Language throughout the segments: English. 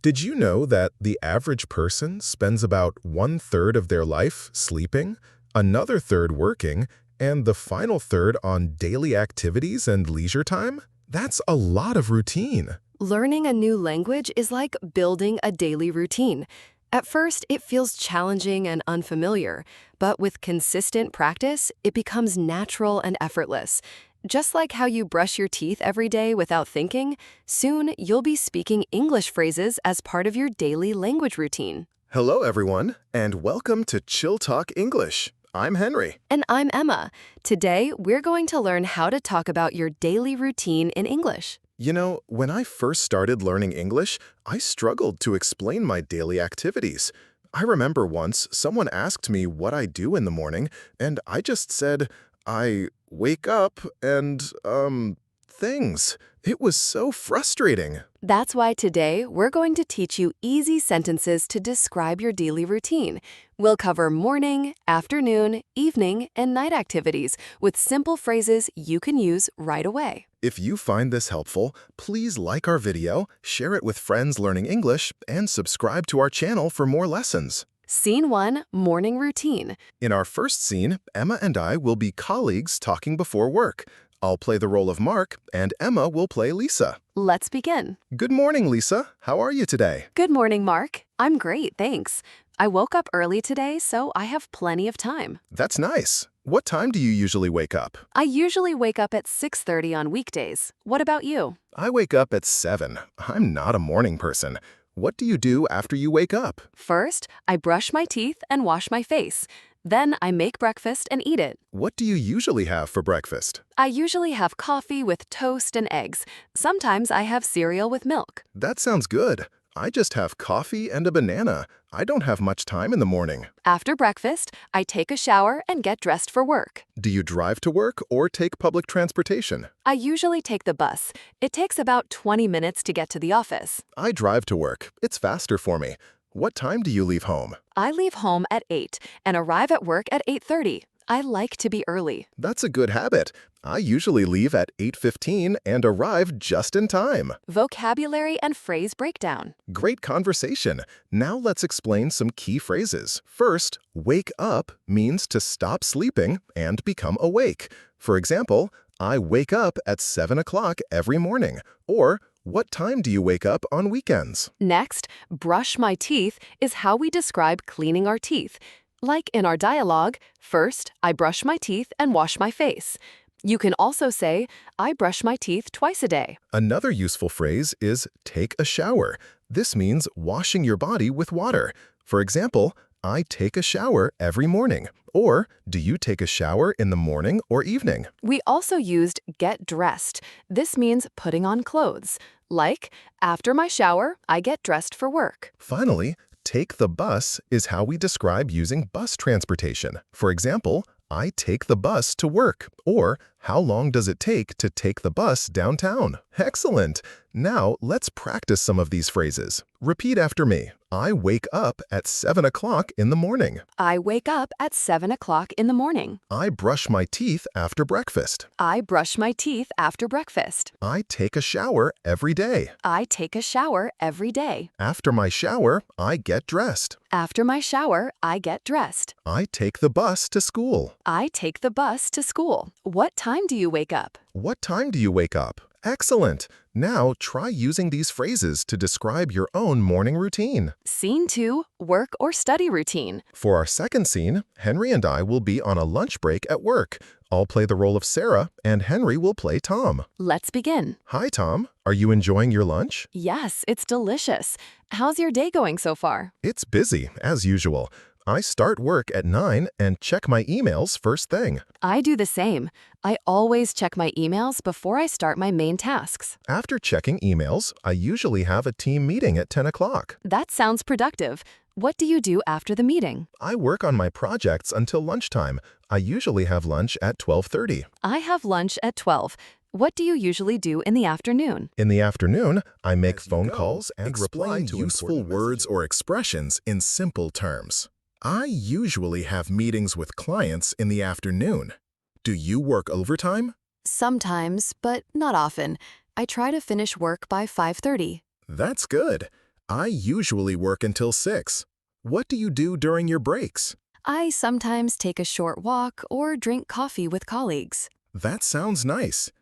Did you know that the average person spends about one-third of their life sleeping, another third working, and the final third on daily activities and leisure time? That's a lot of routine. Learning a new language is like building a daily routine. At first, it feels challenging and unfamiliar, but with consistent practice, it becomes natural and effortless. Just like how you brush your teeth every day without thinking, soon you'll be speaking English phrases as part of your daily language routine. Hello, everyone, and welcome to ChillTalk English. I'm Henry. And I'm Emma. Today, we're going to learn how to talk about your daily routine in English. You know, when I first started learning English, I struggled to explain my daily activities. I remember once someone asked me what I do in the morning, and I just said, I wake up and, things. It was so frustrating. That's why today we're going to teach you easy sentences to describe your daily routine. We'll cover morning, afternoon, evening, and night activities with simple phrases you can use right away. If you find this helpful, please like our video, share it with friends learning English, and subscribe to our channel for more lessons. Scene 1, Morning Routine. In our first scene, Emma and I will be colleagues talking before work. I'll play the role of Mark, and Emma will play Lisa. Let's begin. Good morning, Lisa. How are you today? Good morning, Mark. I'm great, thanks. I woke up early today, so I have plenty of time. That's nice. What time do you usually wake up? I usually wake up at 6:30 on weekdays. What about you? I wake up at 7. I'm not a morning person. What do you do after you wake up? First, I brush my teeth and wash my face. Then I make breakfast and eat it. What do you usually have for breakfast? I usually have coffee with toast and eggs. Sometimes I have cereal with milk. That sounds good. I just have coffee and a banana. I don't have much time in the morning. After breakfast, I take a shower and get dressed for work. Do you drive to work or take public transportation? I usually take the bus. It takes about 20 minutes to get to the office. I drive to work. It's faster for me. What time do you leave home? I leave home at 8 and arrive at work at 8:30. I like to be early. That's a good habit. I usually leave at 8:15 and arrive just in time. Vocabulary and phrase breakdown. Great conversation. Now let's explain some key phrases. First, wake up means to stop sleeping and become awake. For example, I wake up at 7 o'clock every morning. Or, what time do you wake up on weekends? Next, brush my teeth is how we describe cleaning our teeth. Like in our dialogue, first, I brush my teeth and wash my face. You can also say, I brush my teeth twice a day. Another useful phrase is take a shower. This means washing your body with water. For example, I take a shower every morning. Or, do you take a shower in the morning or evening? We also used get dressed. This means putting on clothes. Like, after my shower, I get dressed for work. Finally, take the bus is how we describe using bus transportation. For example, I take the bus to work. Or, how long does it take to take the bus downtown? Excellent! Now, let's practice some of these phrases. Repeat after me. I wake up at 7 o'clock in the morning. I wake up at 7 o'clock in the morning. I brush my teeth after breakfast. I brush my teeth after breakfast. I take a shower every day. I take a shower every day. After my shower, I get dressed. After my shower, I get dressed. I take the bus to school. I take the bus to school. What time do you wake up? What time do you wake up? Excellent! Now try using these phrases to describe your own morning routine. Scene 2, Work or Study Routine. For our second scene, Henry and I will be on a lunch break at work. I'll play the role of Sarah, and Henry will play Tom. Let's begin. Hi, Tom. Are you enjoying your lunch? Yes, it's delicious. How's your day going so far? It's busy, as usual. I start work at 9 and check my emails first thing. I do the same. I always check my emails before I start my main tasks. After checking emails, I usually have a team meeting at 10 o'clock. That sounds productive. What do you do after the meeting? I work on my projects until lunchtime. I usually have lunch at 12:30. I have lunch at 12. What do you usually do in the afternoon? In the afternoon, I make phone calls and reply to useful words or expressions in simple terms. I usually have meetings with clients in the afternoon. Do you work overtime? Sometimes, but not often. I try to finish work by 5:30. That's good. I usually work until 6. What do you do during your breaks? I sometimes take a short walk or drink coffee with colleagues. That sounds nice.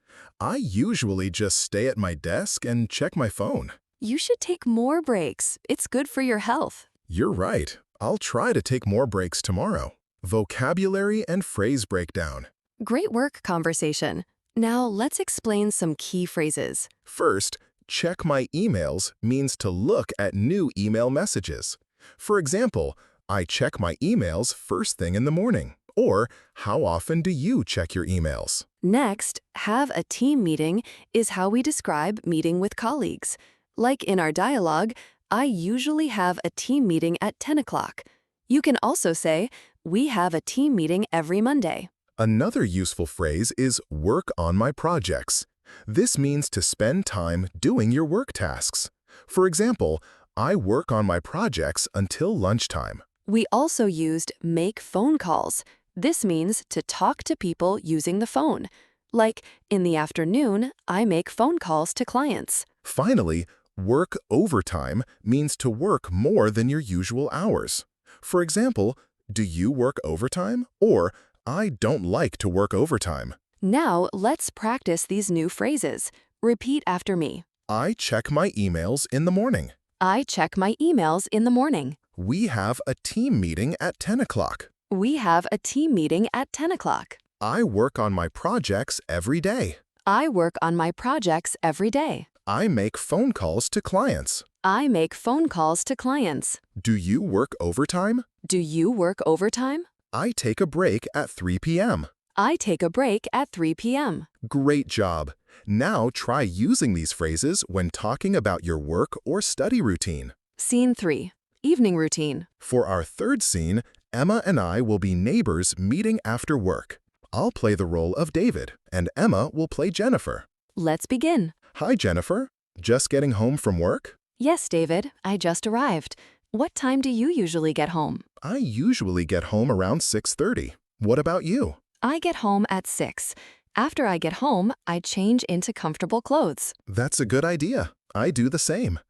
I usually just stay at my desk and check my phone. You should take more breaks. It's good for your health. You're right. I'll try to take more breaks tomorrow. Vocabulary and phrase breakdown. Great work, conversation. Now let's explain some key phrases. First, check my emails means to look at new email messages. For example, I check my emails first thing in the morning. Or, how often do you check your emails? Next, have a team meeting is how we describe meeting with colleagues. Like in our dialogue, I usually have a team meeting at 10 o'clock. You can also say, we have a team meeting every Monday. Another useful phrase is work on my projects. This means to spend time doing your work tasks. For example, I work on my projects until lunchtime. We also used make phone calls. This means to talk to people using the phone. Like, in the afternoon, I make phone calls to clients. Finally, work overtime means to work more than your usual hours. For example, do you work overtime? Or, I don't like to work overtime. Now, let's practice these new phrases. Repeat after me. I check my emails in the morning. I check my emails in the morning. We have a team meeting at 10 o'clock. We have a team meeting at 10 o'clock. I work on my projects every day. I work on my projects every day. I make phone calls to clients. I make phone calls to clients. Do you work overtime? Do you work overtime? I take a break at 3 p.m. I take a break at 3 p.m. Great job. Now try using these phrases when talking about your work or study routine. Scene 3. Evening routine. For our third scene, Emma and I will be neighbors meeting after work. I'll play the role of David, and Emma will play Jennifer. Let's begin. Hi, Jennifer. Just getting home from work? Yes, David, I just arrived. What time do you usually get home? I usually get home around 6:30. What about you? I get home at 6. After I get home, I change into comfortable clothes. That's a good idea. I do the same.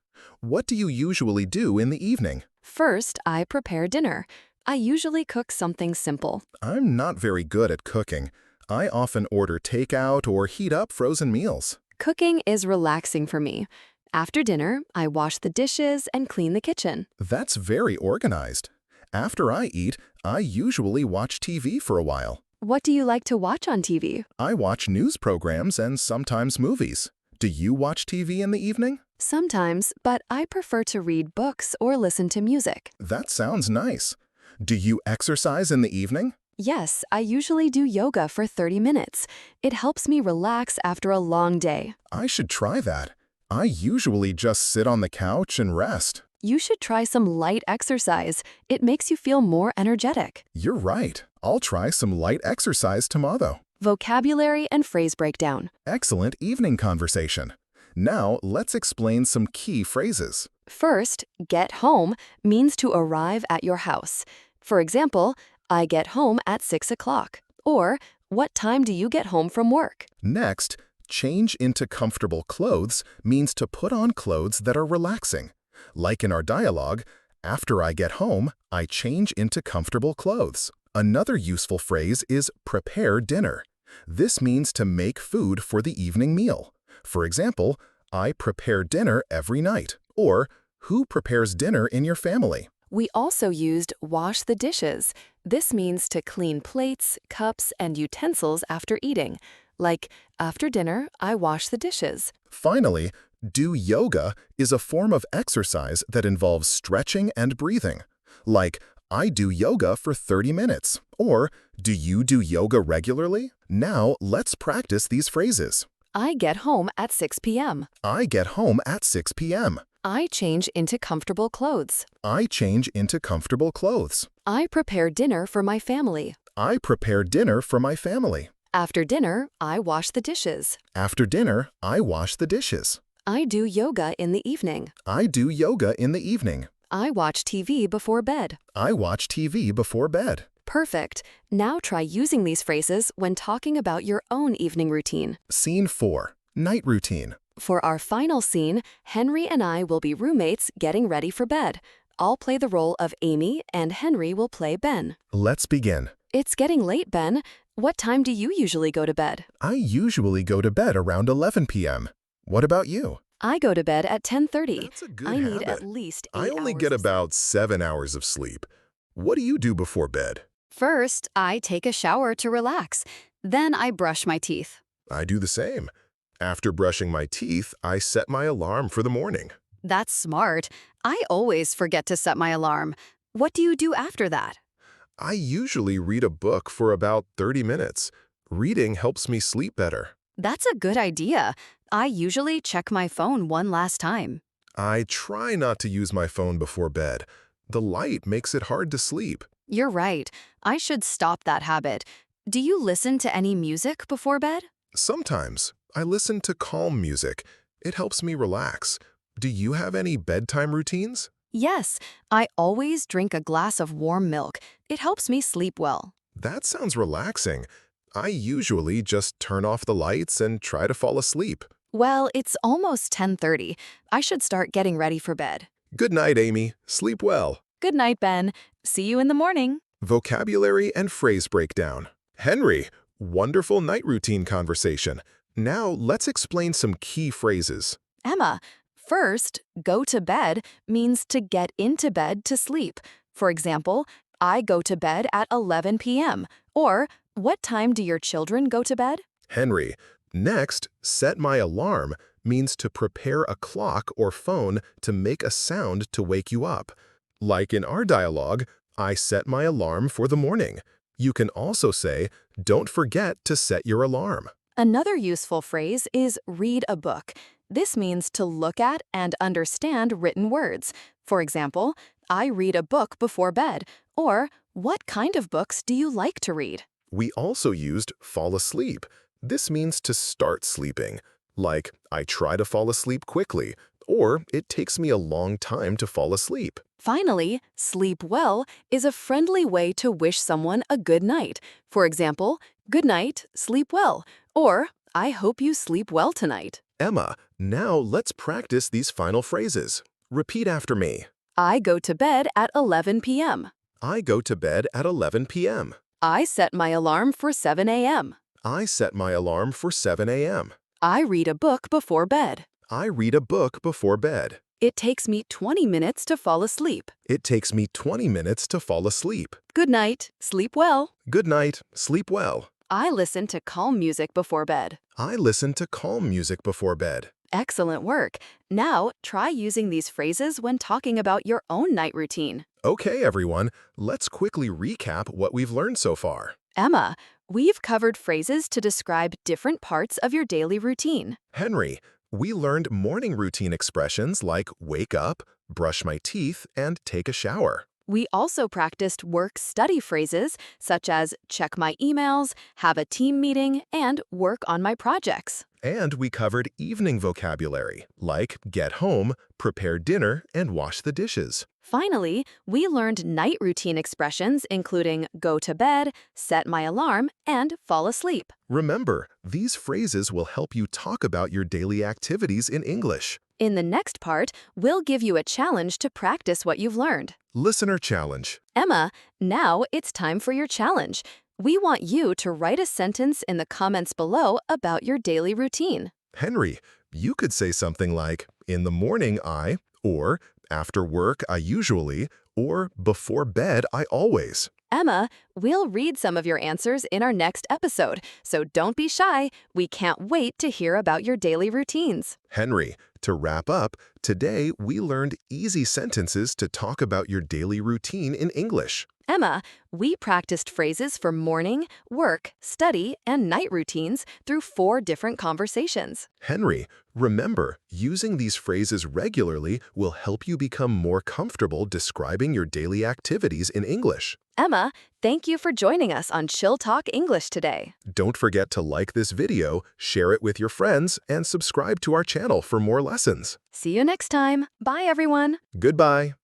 What do you usually do in the evening? First, I prepare dinner. I usually cook something simple. I'm not very good at cooking. I often order takeout or heat up frozen meals. Cooking is relaxing for me. After dinner, I wash the dishes and clean the kitchen. That's very organized. After I eat, I usually watch TV for a while. What do you like to watch on TV? I watch news programs and sometimes movies. Do you watch TV in the evening? Sometimes, but I prefer to read books or listen to music. That sounds nice. Do you exercise in the evening? Yes, I usually do yoga for 30 minutes. It helps me relax after a long day. I should try that. I usually just sit on the couch and rest. You should try some light exercise. It makes you feel more energetic. You're right. I'll try some light exercise tomorrow. Vocabulary and phrase breakdown. Excellent evening conversation. Now, let's explain some key phrases. First, get home means to arrive at your house. For example, I get home at 6 o'clock. Or, what time do you get home from work? Next, change into comfortable clothes means to put on clothes that are relaxing. Like in our dialogue, after I get home, I change into comfortable clothes. Another useful phrase is prepare dinner. This means to make food for the evening meal. For example, I prepare dinner every night. Or, who prepares dinner in your family? We also used wash the dishes. This means to clean plates, cups, and utensils after eating. Like, after dinner, I wash the dishes. Finally, do yoga is a form of exercise that involves stretching and breathing. Like, I do yoga for 30 minutes. Or, do you do yoga regularly? Now, let's practice these phrases. I get home at 6 p.m. I get home at 6 p.m. I change into comfortable clothes. I change into comfortable clothes. I prepare dinner for my family. I prepare dinner for my family. After dinner, I wash the dishes. After dinner, I wash the dishes. I do yoga in the evening. I do yoga in the evening. I watch TV before bed. I watch TV before bed. Perfect. Now try using these phrases when talking about your own evening routine. Scene 4. Night routine. For our final scene, Henry and I will be roommates getting ready for bed. I'll play the role of Amy, and Henry will play Ben. Let's begin. It's getting late, Ben. What time do you usually go to bed? I usually go to bed around 11 p.m. What about you? I go to bed at 10:30. That's a good I need habit. at least 8 I only hours get of sleep. about 7 hours of sleep. What do you do before bed? First, I take a shower to relax. Then I brush my teeth. I do the same. After brushing my teeth, I set my alarm for the morning. That's smart. I always forget to set my alarm. What do you do after that? I usually read a book for about 30 minutes. Reading helps me sleep better. That's a good idea. I usually check my phone one last time. I try not to use my phone before bed. The light makes it hard to sleep. You're right. I should stop that habit. Do you listen to any music before bed? Sometimes I listen to calm music. It helps me relax. Do you have any bedtime routines? Yes, I always drink a glass of warm milk. It helps me sleep well. That sounds relaxing. I usually just turn off the lights and try to fall asleep. Well, it's almost 10:30. I should start getting ready for bed. Good night, Amy. Sleep well. Good night, Ben. See you in the morning. Vocabulary and phrase breakdown. Henry, wonderful night routine conversation. Now let's explain some key phrases. Emma, first, go to bed means to get into bed to sleep. For example, I go to bed at 11 p.m. Or, what time do your children go to bed? Henry, next, set my alarm means to prepare a clock or phone to make a sound to wake you up. Like in our dialogue, I set my alarm for the morning. You can also say, don't forget to set your alarm. Another useful phrase is read a book. This means to look at and understand written words. For example, I read a book before bed. Or, what kind of books do you like to read? We also used fall asleep. This means to start sleeping. Like, I try to fall asleep quickly, or it takes me a long time to fall asleep. Finally, sleep well is a friendly way to wish someone a good night. For example, good night, sleep well. Or, I hope you sleep well tonight. Emma, now let's practice these final phrases. Repeat after me. I go to bed at 11 p.m. I go to bed at 11 p.m. I set my alarm for 7 a.m. I set my alarm for 7 a.m. I read a book before bed. I read a book before bed. It takes me 20 minutes to fall asleep. It takes me 20 minutes to fall asleep. Good night, sleep well. Good night, sleep well. I listen to calm music before bed. I listen to calm music before bed. Excellent work. Now, try using these phrases when talking about your own night routine. Okay, everyone, let's quickly recap what we've learned so far. Emma, we've covered phrases to describe different parts of your daily routine. Henry, we learned morning routine expressions like wake up, brush my teeth, and take a shower. We also practiced work-study phrases such as check my emails, have a team meeting, and work on my projects. And we covered evening vocabulary like get home, prepare dinner, and wash the dishes. Finally, we learned night routine expressions including go to bed, set my alarm, and fall asleep. Remember, these phrases will help you talk about your daily activities in English. In the next part, we'll give you a challenge to practice what you've learned. Listener challenge. Emma, now it's time for your challenge. We want you to write a sentence in the comments below about your daily routine. Henry, you could say something like, in the morning I, or after work I usually, or before bed I always. Emma, we'll read some of your answers in our next episode, so don't be shy. We can't wait to hear about your daily routines. Henry, to wrap up, today we learned easy sentences to talk about your daily routine in English. Emma, we practiced phrases for morning, work, study, and night routines through 4 different conversations. Henry, remember, using these phrases regularly will help you become more comfortable describing your daily activities in English. Emma, thank you for joining us on ChillTalk English today. Don't forget to like this video, share it with your friends, and subscribe to our channel for more lessons. See you next time. Bye, everyone. Goodbye.